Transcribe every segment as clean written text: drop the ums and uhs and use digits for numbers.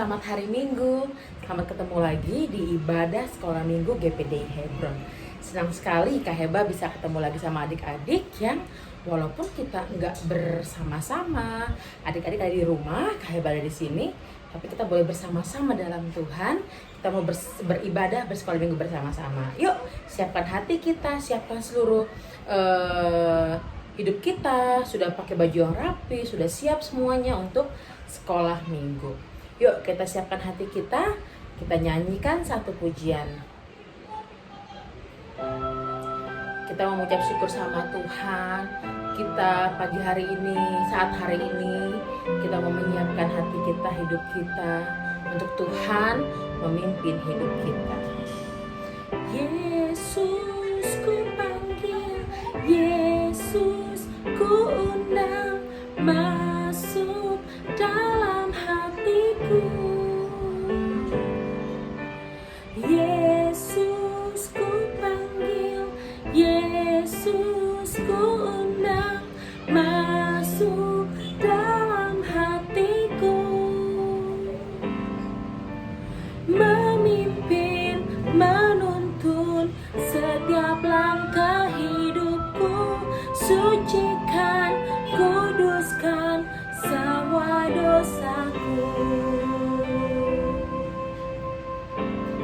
selamat hari Minggu. Selamat ketemu lagi di ibadah sekolah Minggu GPDI Hebron. Senang sekali Kak Heba bisa ketemu lagi sama adik-adik yang walaupun kita nggak bersama-sama, adik-adik ada di rumah, Kak Heba ada di sini, tapi kita boleh bersama-sama dalam Tuhan. Kita mau beribadah bersekolah Minggu bersama-sama. Yuk, siapkan hati kita, siapkan seluruh hidup kita, sudah pakai baju yang rapi, sudah siap semuanya untuk sekolah Minggu. Yuk kita siapkan hati kita nyanyikan satu pujian. Kita mau mengucap syukur sama Tuhan. Kita pagi hari ini, saat hari ini, kita mau menyiapkan hati kita, hidup kita untuk Tuhan memimpin hidup kita. Yesus ku panggil, Yesus ku undang, masuk dalam hatiku. Yesus ku panggil, Yesus ku undang, masuk dalam hatiku. Memimpin, menuntun setiap langkah hidupku, sucikan, kuduskan semua dosaku.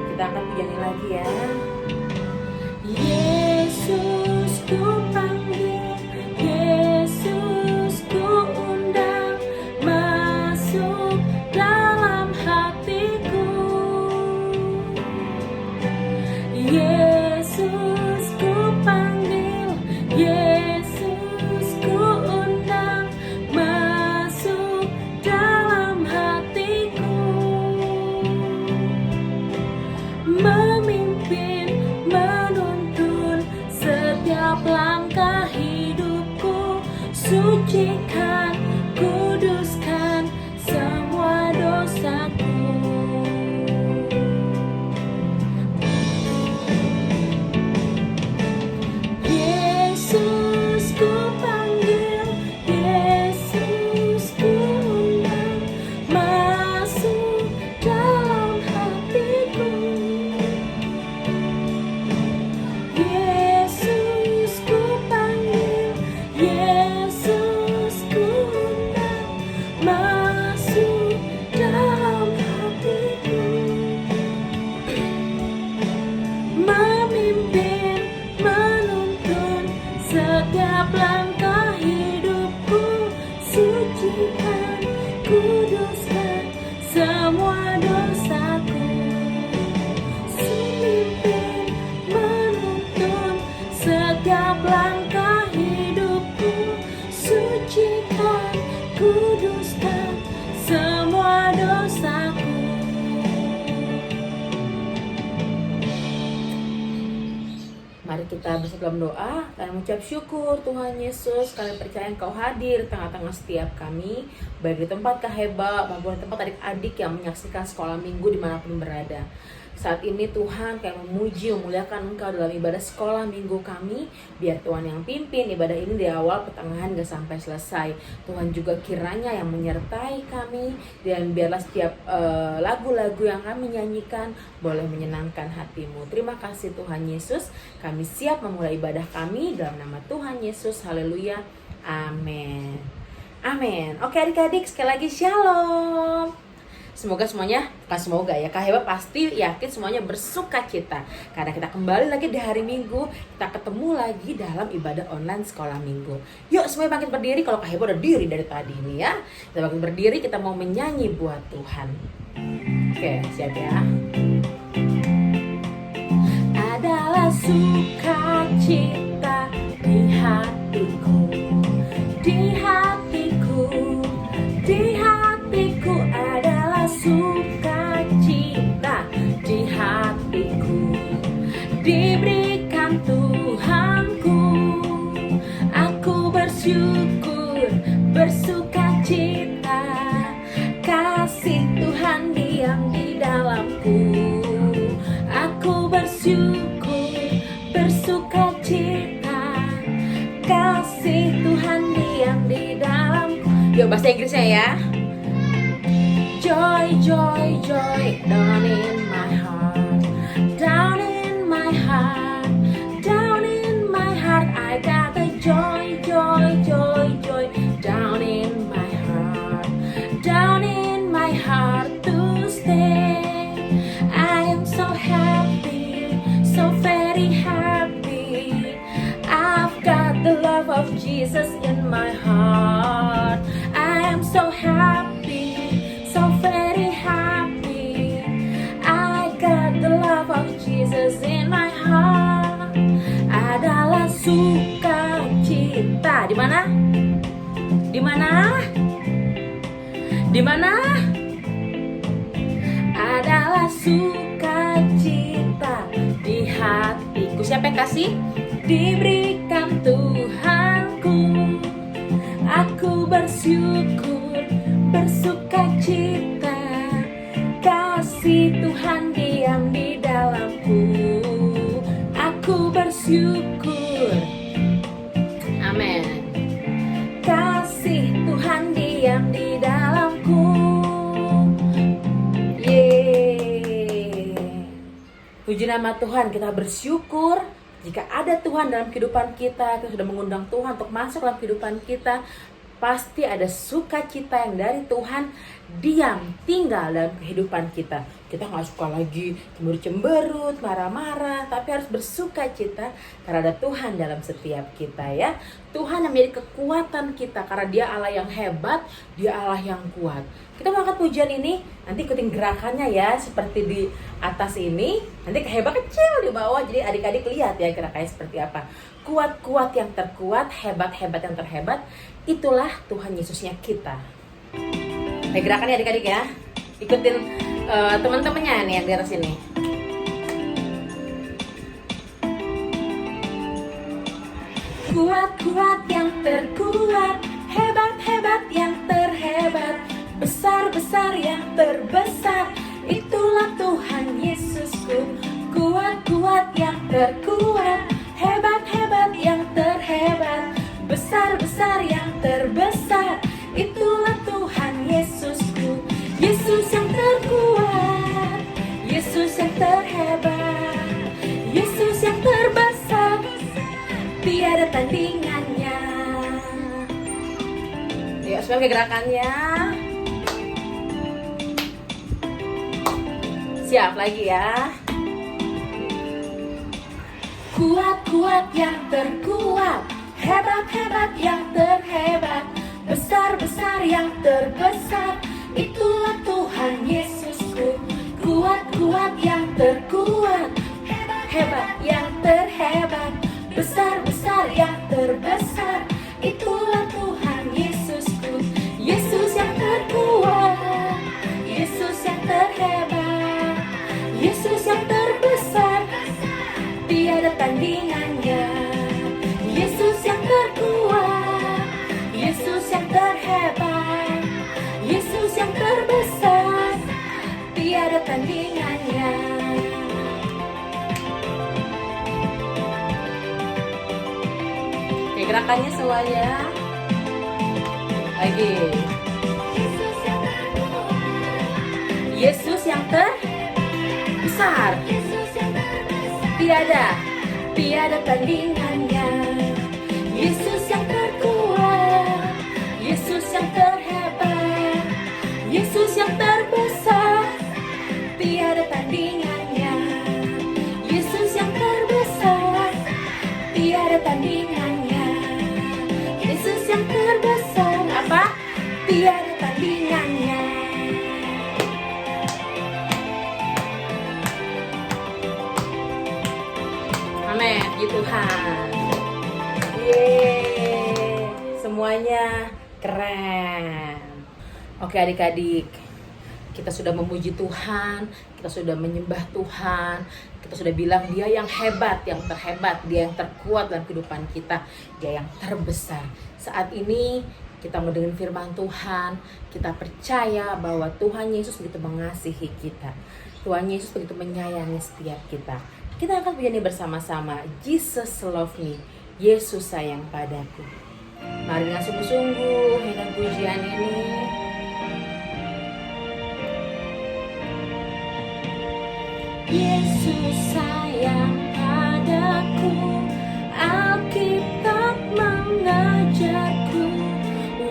Kita akan nyanyi lagi ya. Yesus ku panggil, Yesus ku undang, masuk dalam hatiku. Yesus ku panggil, Yesus ku undang, masuk dalam hatiku. Memimpin, menuntun setiap langkah hidupku, sucikan, kuduskan semua dosaku. Yesus ku panggil, Yesus ku undang, masuk dalam hatiku. Yesus ku panggil, Yesus ku undang, masuk dalam hatiku. Memimpin, menuntun setiap langkah hidupku, sucikan, kuduskan semua dosaku. Memimpin, menuntun setiap langkah hidupku, sucikan, kuduskan semua dosaku. Mari kita bersatu dalam doa dan mengucap syukur Tuhan Yesus, kami percaya Engkau hadir di tengah-tengah setiap kami, baik di tempat Kak Heba maupun di tempat adik-adik yang menyaksikan sekolah Minggu dimanapun berada. Saat ini Tuhan kami memuji, memuliakan Engkau dalam ibadah sekolah Minggu kami. Biar Tuhan yang pimpin ibadah ini di awal, pertengahan, hingga sampai selesai. Tuhan juga kiranya yang menyertai kami, dan biarlah setiap lagu-lagu yang kami nyanyikan boleh menyenangkan hati-Mu. Terima kasih Tuhan Yesus. Kami siap memulai ibadah kami dalam nama Tuhan Yesus. Haleluya. Amin. Amin. Oke adik-adik, sekali lagi shalom. Semoga semuanya, bukan semoga ya, Kak Heba pasti yakin semuanya bersuka cita karena kita kembali lagi di hari Minggu, kita ketemu lagi dalam ibadah online sekolah Minggu. Yuk semuanya bangkit berdiri, kalau Kak Heba udah diri dari tadi nih ya. Kita bangkit berdiri, kita mau menyanyi buat Tuhan. Oke, siap ya. Adalah sukacita di hatiku, di hatiku, di hatiku adalah sukacita di hatiku, diberikan Tuhanku. Aku bersyukur, bersukacita, kasih Tuhan diam di dalamku. Aku bersyukur, bersukacita, kasih Tuhan diam di dalamku. Yuk bahasa Inggrisnya ya. Joy joy, joy down in my heart, down in my heart, down in my heart. I got the joy, joy, joy, joy down in my heart, down in my heart to stay. I am so happy, so very happy. I've got the love of Jesus in my heart. I am so happy, so very happy. I got the love of Jesus in my heart. Adalah sukacita. Di mana? Di mana? Di mana? Adalah sukacita di hatiku. Siapa yang kasih? Diberikan Tuhanku. Aku bersyukur, bersukacita. Kasih Tuhan diam di dalamku. Aku bersyukur. Amin. Kasih Tuhan diam di dalamku. Yeay. Puji nama Tuhan, kita bersyukur. Jika ada Tuhan dalam kehidupan kita, kita sudah mengundang Tuhan untuk masuk dalam kehidupan kita, pasti ada sukacita yang dari Tuhan diam, tinggal dalam kehidupan kita. Kita gak suka lagi cemberut, marah-marah, tapi harus bersukacita karena ada Tuhan dalam setiap kita ya. Tuhan yang menjadi kekuatan kita karena Dia Allah yang hebat, Dia Allah yang kuat. Kita mau angkat pujian ini, nanti ikutin gerakannya ya, seperti di atas ini. Nanti hebat kecil di bawah, jadi adik-adik lihat ya gerakannya seperti apa. Kuat-kuat yang terkuat, hebat-hebat yang terhebat, itulah Tuhan Yesusnya kita. Baik, gerakannya adik-adik ya, ikutin teman-temannya nih yang di atas ini. Kuat-kuat yang terkuat, hebat-hebat yang terhebat, besar-besar yang terbesar, itulah Tuhan Yesusku. Kuat-kuat yang terkuat, hebat-hebat yang terhebat, besar-besar yang terbesar, itulah Tuhan Yesusku. Yesus yang terkuat, Yesus yang terhebat, Yesus yang terbesar, tiada tandingannya. Yuk, sebagai gerakannya. Siap lagi ya. Kuat-kuat yang terkuat, hebat-hebat yang terhebat, besar-besar yang terbesar, itulah Tuhan Yesusku. Kuat-kuat yang terkuat, hebat yang terhebat, besar-besar yang terbesar, itulah Tuhan Yesusku. Yesus yang terkuat, Yesus yang terhebat, Yesus yang terbesar, tiada tandingannya. Yesus yang terkuat, Yesus yang terhebat, Yesus yang terbesar, tiada tandingannya. Oke, gerakannya semuanya. Lagi. Yesus yang terbesar, tiada tandingannya. Yesus yang terkuat, Yesus yang terhebat, Yesus yang terbesar, tiada tandingannya. Yesus yang terbesar, tiada tandingannya. Yesus yang terbesar, apa? Tiada tandingannya. Amin, puji Tuhan. Yeay, semuanya keren. Oke adik-adik, kita sudah memuji Tuhan, kita sudah menyembah Tuhan, kita sudah bilang Dia yang hebat, yang terhebat, Dia yang terkuat dalam kehidupan kita, Dia yang terbesar. Saat ini kita mendengar firman Tuhan, kita percaya bahwa Tuhan Yesus begitu mengasihi kita. Tuhan Yesus begitu menyayangi setiap kita. Kita akan menyanyi bersama-sama, Jesus love me, Yesus sayang padaku. Mari dengan sungguh-sungguh dengan pujian ini. Yesus sayang padaku, Alkitab mengajarku,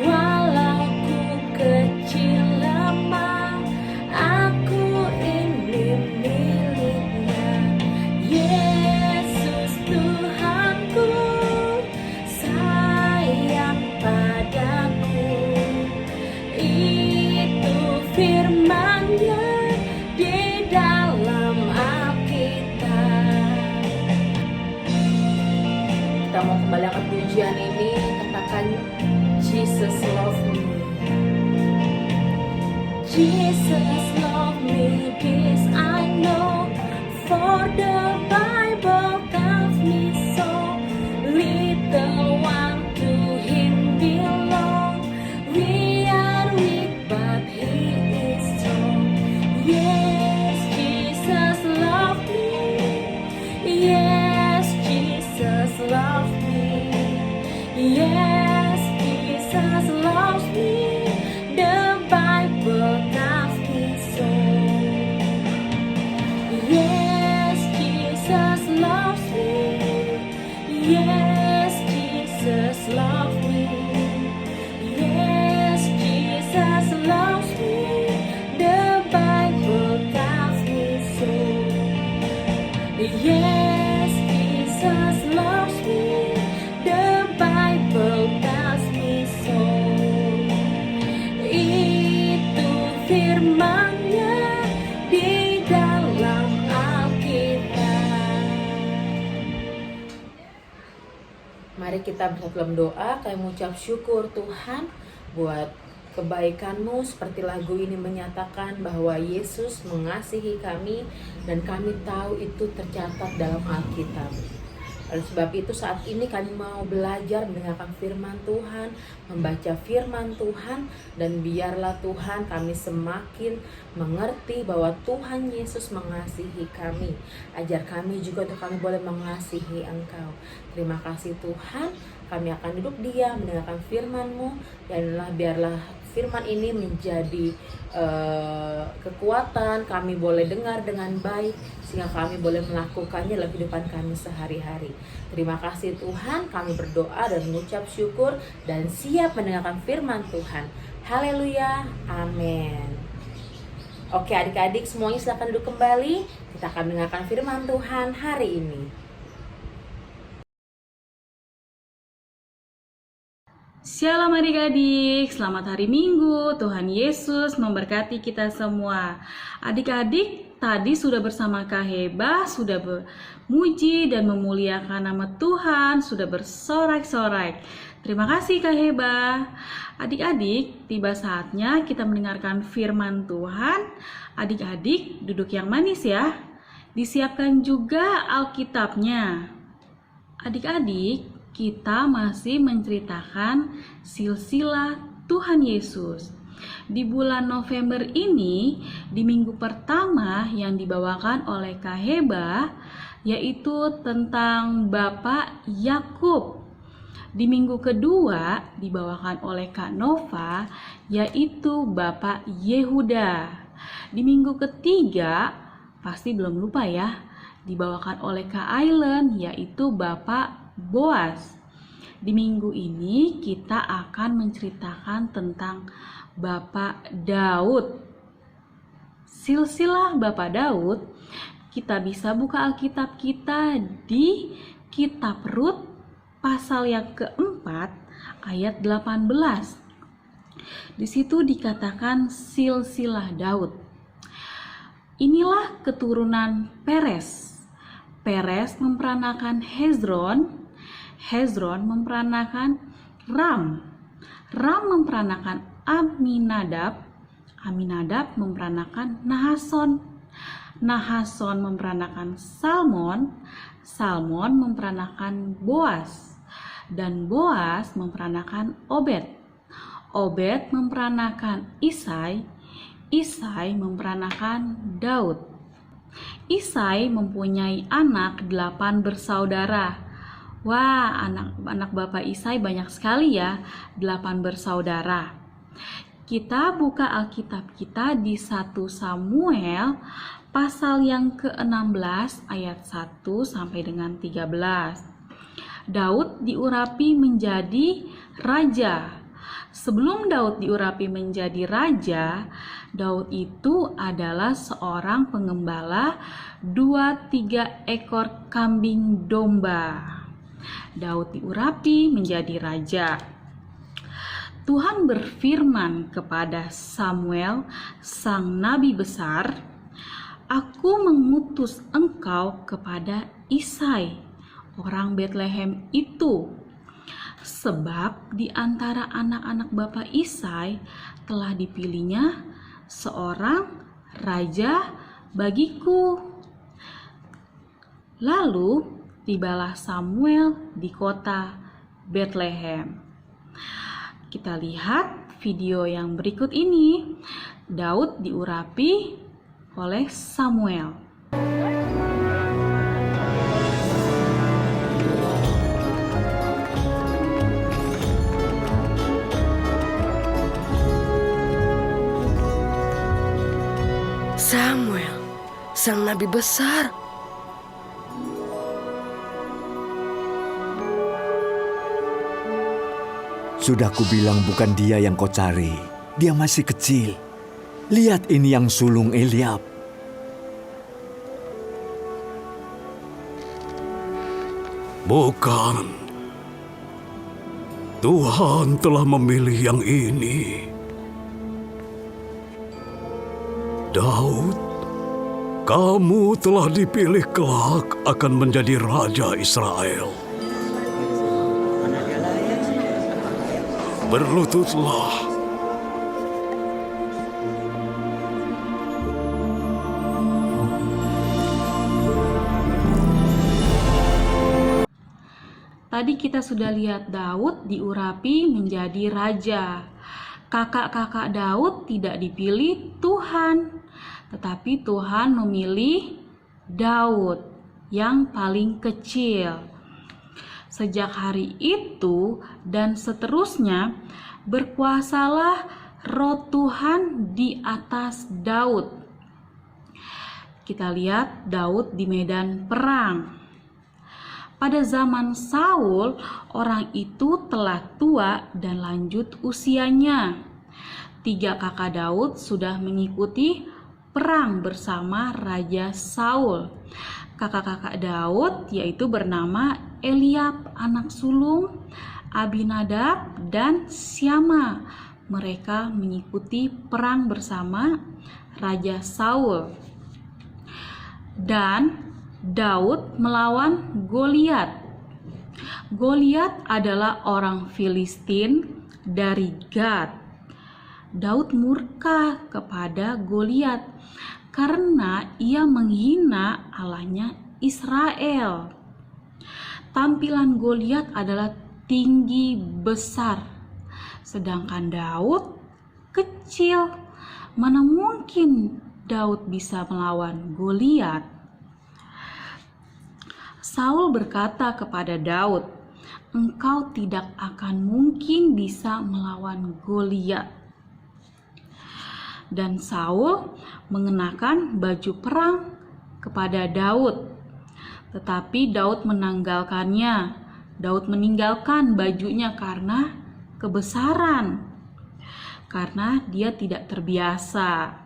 walau ku kecil lemah, aku ini miliknya. Yesus Tuhanku sayang padaku, itu firman-Nya di dalam Alkitab. Kita mau kembali ke pujian ini, katakan Jesus love me. Jesus love me, this I know, for the Bible tells me so. Little one to Him belong, we are weak but He is strong. Yes, Jesus love me. Yes, Jesus loves me. Yes, Jesus loves me. The Bible tells me so. Yes, Jesus loves me. Yes, Jesus loves me. Yes, Jesus loves me. The Bible tells me so. Yes, Jesus loves me. The Bible tells me so. Itu firman-Nya di dalam Alkitab. Mari kita bersatu dalam doa. Kami mengucap syukur Tuhan buat kebaikan-Mu, seperti lagu ini menyatakan bahwa Yesus mengasihi kami dan kami tahu itu tercatat dalam Alkitab. Oleh sebab itu saat ini kami mau belajar mendengarkan firman Tuhan, membaca firman Tuhan, dan biarlah Tuhan kami semakin mengerti bahwa Tuhan Yesus mengasihi kami. Ajar kami juga untuk kami boleh mengasihi Engkau. Terima kasih Tuhan, kami akan duduk diam mendengarkan firman-Mu, dan biarlah firman ini menjadi kekuatan, kami boleh dengar dengan baik sehingga kami boleh melakukannya dalam kehidupan kami sehari-hari. Terima kasih Tuhan, kami berdoa dan mengucap syukur dan siap mendengarkan firman Tuhan. Haleluya, amin. Oke adik-adik semuanya silakan duduk kembali. Kita akan mendengarkan firman Tuhan hari ini. Shalom adik-adik, selamat hari Minggu. Tuhan Yesus memberkati kita semua. Adik-adik tadi sudah bersama Kak Heba, sudah memuji dan memuliakan nama Tuhan, sudah bersorak-sorak. Terima kasih Kak Heba. Adik-adik, tiba saatnya kita mendengarkan firman Tuhan. Adik-adik duduk yang manis ya. Disiapkan juga Alkitabnya. Adik-adik, kita masih menceritakan silsilah Tuhan Yesus. Di bulan November ini, di minggu pertama yang dibawakan oleh Kak Heba, yaitu tentang Bapak Yakub. Di minggu kedua dibawakan oleh Kak Nova, yaitu Bapak Yehuda. Di minggu ketiga, pasti belum lupa ya, dibawakan oleh Kak Ailen, yaitu Bapak Boas. Di minggu ini kita akan menceritakan tentang Bapak Daud. Silsilah Bapak Daud, kita bisa buka Alkitab kita di Kitab Rut pasal yang keempat ayat 18. Di situ dikatakan silsilah Daud. Inilah keturunan Peres. Peres memperanakan Hezron. Hezron memperanakan Ram. Ram memperanakan Aminadab. Aminadab memperanakan Nahason. Nahason memperanakan Salmon. Salmon memperanakan Boas. Dan Boas memperanakan Obed. Obed memperanakan Isai. Isai memperanakan Daud. Isai mempunyai anak 8 bersaudara. Wah, anak Bapak Isai banyak sekali ya, 8 bersaudara. Kita buka Alkitab kita di 1 Samuel pasal yang ke-16 ayat 1 sampai dengan 13. Daud diurapi menjadi raja. Sebelum Daud diurapi menjadi raja, Daud itu adalah seorang pengembala 2-3 ekor kambing domba. Daud diurapi menjadi raja. Tuhan berfirman kepada Samuel, sang nabi besar, "Aku mengutus engkau kepada Isai, orang Betlehem itu, sebab di antara anak-anak Bapak Isai telah dipilihnya seorang raja bagiku." Lalu tibalah Samuel di kota Betlehem. Kita lihat video yang berikut ini. Daud diurapi oleh Samuel. Samuel, sang nabi besar. Sudah kubilang bukan dia yang kau cari. Dia masih kecil. Lihat ini yang sulung Eliab. Bukan. Tuhan telah memilih yang ini. Daud, kamu telah dipilih kelak akan menjadi Raja Israel. Berlututlah. Tadi kita sudah lihat Daud diurapi menjadi raja. Kakak-kakak Daud tidak dipilih Tuhan, tetapi Tuhan memilih Daud yang paling kecil. Sejak hari itu dan seterusnya, berkuasalah Roh Tuhan di atas Daud. Kita lihat Daud di medan perang. Pada zaman Saul, orang itu telah tua dan lanjut usianya. 3 kakak Daud sudah mengikuti perang bersama Raja Saul. Kakak-kakak Daud yaitu bernama Eliab anak sulung, Abinadab, dan Syama. Mereka mengikuti perang bersama Raja Saul. Dan Daud melawan Goliat. Goliat adalah orang Filistin dari Gad. Daud murka kepada Goliat karena ia menghina Allahnya Israel. Tampilan Goliat adalah tinggi besar, sedangkan Daud kecil. Mana mungkin Daud bisa melawan Goliat? Saul berkata kepada Daud, "Engkau tidak akan mungkin bisa melawan Goliat." Dan Saul mengenakan baju perang kepada Daud. Tetapi Daud menanggalkannya. Daud meninggalkan bajunya karena kebesaran. Karena dia tidak terbiasa.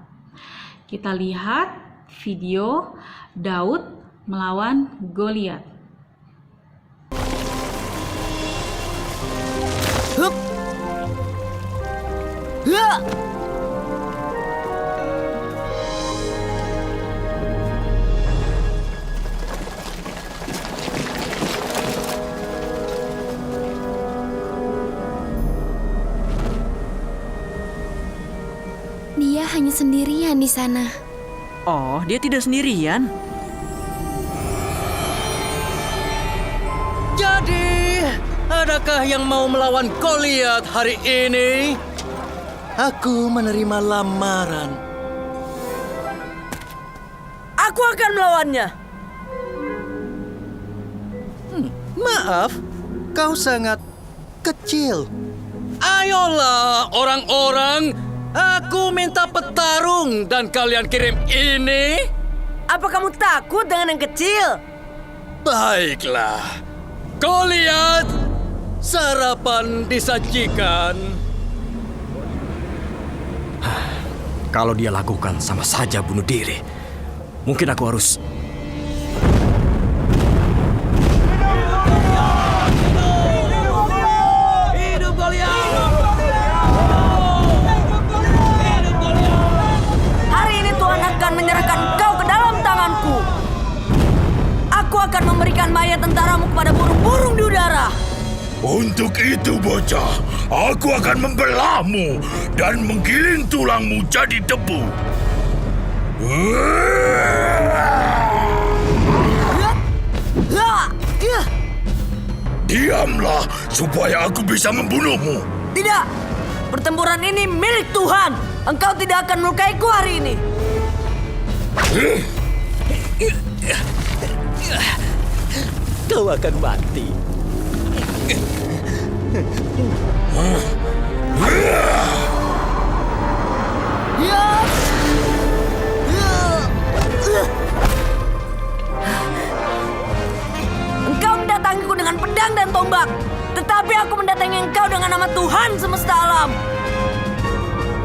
Kita lihat video Daud melawan Goliat. Hup. Ya. Dia hanya sendirian di sana. Oh, dia tidak sendirian. Jadi, adakah yang mau melawan Goliat hari ini? Aku menerima lamaran. Aku akan melawannya. Maaf, kau sangat kecil. Ayolah orang-orang, aku minta petarung dan kalian kirim ini. Apa kamu takut dengan yang kecil? Baiklah. Kau lihat, sarapan disajikan. Kalau dia lakukan, sama saja bunuh diri. Mungkin aku harus... Hidup Goliat! Hari ini Tuhan akan menyerahkan kau ke dalam tanganku. Aku akan memberikan mayat tentaramu kepada burung-burung di udara. Untuk itu, bocah, aku akan membelahmu dan menggiling tulangmu jadi debu. Diamlah, supaya aku bisa membunuhmu. Tidak, pertempuran ini milik Tuhan. Engkau tidak akan melukaiku hari ini. Kau akan mati. Engkau mendatangiku dengan pedang dan tombak, tetapi aku mendatangi engkau dengan nama Tuhan semesta alam.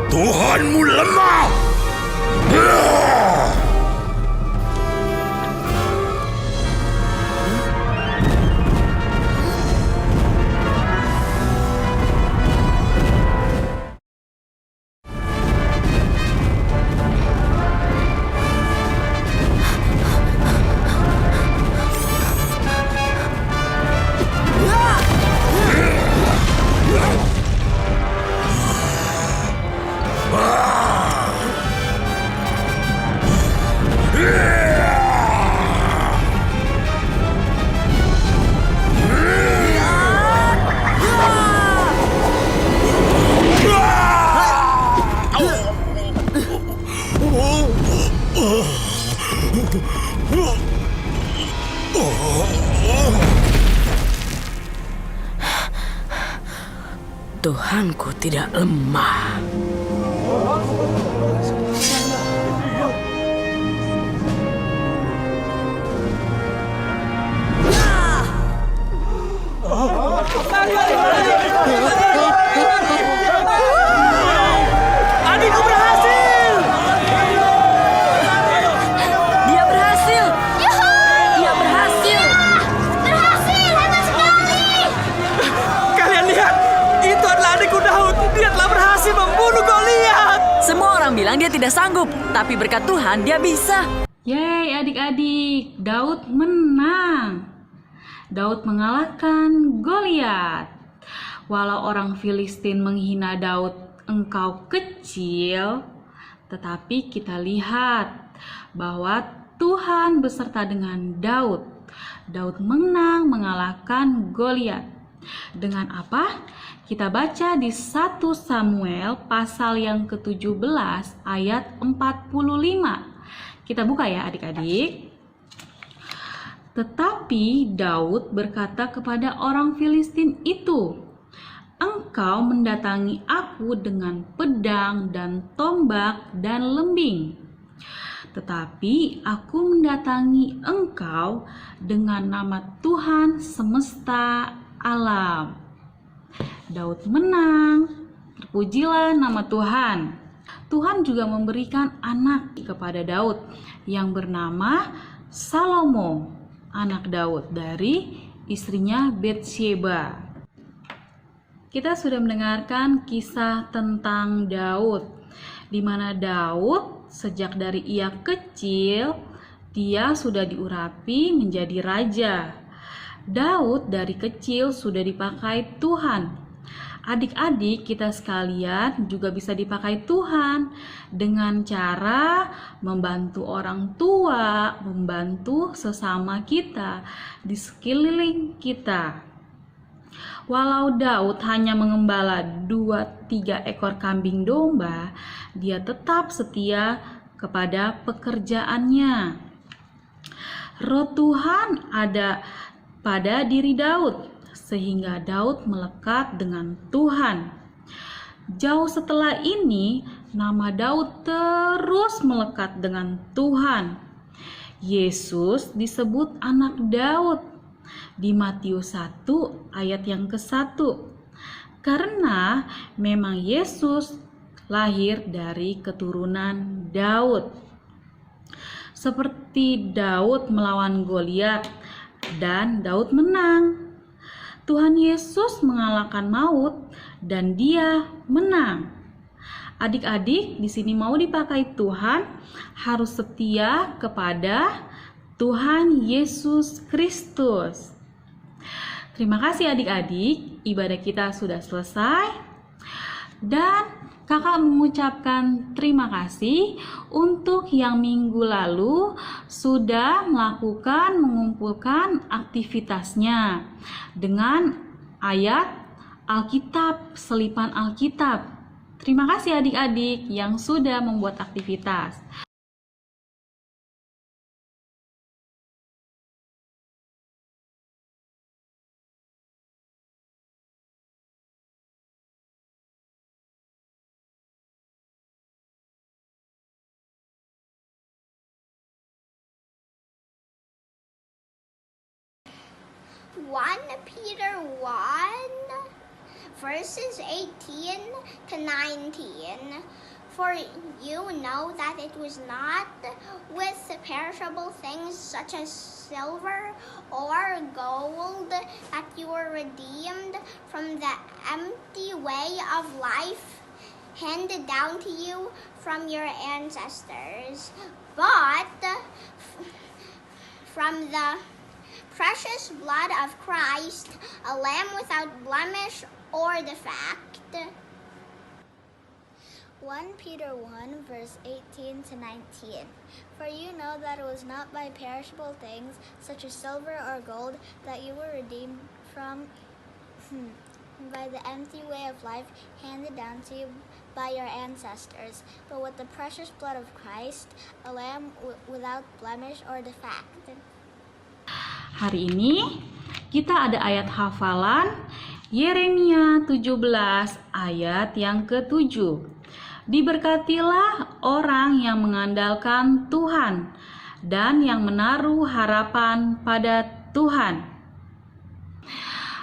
Tuhanmu lemah. Tuhanku tidak lemah. Adikku berhasil! Dia berhasil. Dia berhasil. Berhasil, hebat sekali! Kalian lihat, itu adalah adikku Daud. Dia telah berhasil membunuh Goliat. Semua orang bilang dia tidak sanggup, tapi berkat Tuhan dia bisa. Yeay adik-adik, Daud menang. Daud mengalahkan Goliat. Walau orang Filistin menghina Daud, engkau kecil, tetapi kita lihat bahwa Tuhan beserta dengan Daud. Daud menang mengalahkan Goliat. Dengan apa? Kita baca di 1 Samuel pasal yang ke-17 ayat 45. Kita buka ya adik-adik. Tetapi Daud berkata kepada orang Filistin itu, "Engkau mendatangi aku dengan pedang dan tombak dan lembing. Tetapi aku mendatangi engkau dengan nama Tuhan semesta alam." Daud menang. Terpujilah nama Tuhan. Tuhan juga memberikan anak kepada Daud yang bernama Salomo, anak Daud dari istrinya Batsyeba. Kita sudah mendengarkan kisah tentang Daud, di mana Daud sejak dari ia kecil, dia sudah diurapi menjadi raja. Daud dari kecil sudah dipakai Tuhan. Adik-adik kita sekalian juga bisa dipakai Tuhan dengan cara membantu orang tua, membantu sesama kita di sekeliling kita. Walau Daud hanya mengembala 2-3 ekor kambing domba, dia tetap setia kepada pekerjaannya. Roh Tuhan ada pada diri Daud, sehingga Daud melekat dengan Tuhan. Jauh setelah ini, nama Daud terus melekat dengan Tuhan. Yesus disebut anak Daud di Matius 1 ayat yang ke-1. Karena memang Yesus lahir dari keturunan Daud. Seperti Daud melawan Goliat dan Daud menang. Tuhan Yesus mengalahkan maut dan Dia menang. Adik-adik di sini mau dipakai Tuhan harus setia kepada Tuhan Yesus Kristus. Terima kasih adik-adik, ibadah kita sudah selesai. Dan kakak mengucapkan terima kasih untuk yang minggu lalu sudah mengumpulkan aktivitasnya dengan ayat Alkitab, selipan Alkitab. Terima kasih adik-adik yang sudah membuat aktivitas. Peter 1, verses 18 to 19. For you know that it was not with perishable things such as silver or gold that you were redeemed from the empty way of life handed down to you from your ancestors, but from the precious blood of Christ, a lamb without blemish or defect. 1 Peter 1, verse 18 to 19. For you know that it was not by perishable things, such as silver or gold, that you were redeemed from by the empty way of life handed down to you by your ancestors, but with the precious blood of Christ, a lamb without blemish or defect. Hari ini kita ada ayat hafalan Yeremia 17 ayat yang ke-7. Diberkatilah orang yang mengandalkan Tuhan dan yang menaruh harapan pada Tuhan.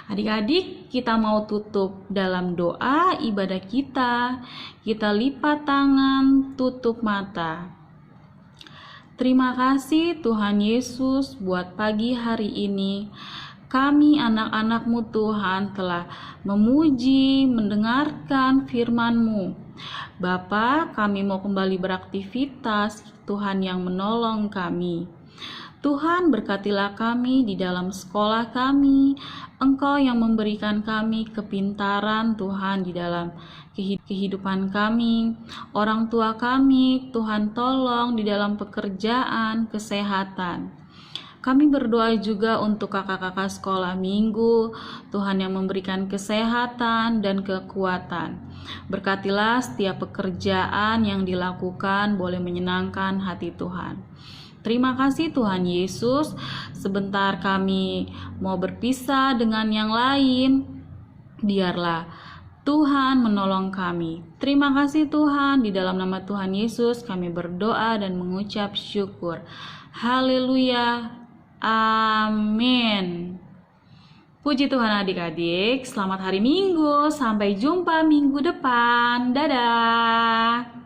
Adik-adik, kita mau tutup dalam doa ibadah kita. Kita lipat tangan, tutup mata. Terima kasih Tuhan Yesus buat pagi hari ini. Kami anak-anak-Mu Tuhan telah memuji, mendengarkan firman-Mu. Bapa, kami mau kembali beraktivitas, Tuhan yang menolong kami. Tuhan berkatilah kami di dalam sekolah kami. Engkau yang memberikan kami kepintaran Tuhan di dalam kehidupan kami. Orang tua kami, Tuhan tolong di dalam pekerjaan, kesehatan. Kami berdoa juga untuk kakak-kakak sekolah minggu, Tuhan yang memberikan kesehatan dan kekuatan. Berkatilah setiap pekerjaan yang dilakukan boleh menyenangkan hati Tuhan. Terima kasih Tuhan Yesus. Sebentar kami mau berpisah dengan yang lain. Biarlah Tuhan menolong kami. Terima kasih Tuhan. Di dalam nama Tuhan Yesus kami berdoa dan mengucap syukur. Haleluya. Amin. Puji Tuhan adik-adik. Selamat hari Minggu. Sampai jumpa minggu depan. Dadah.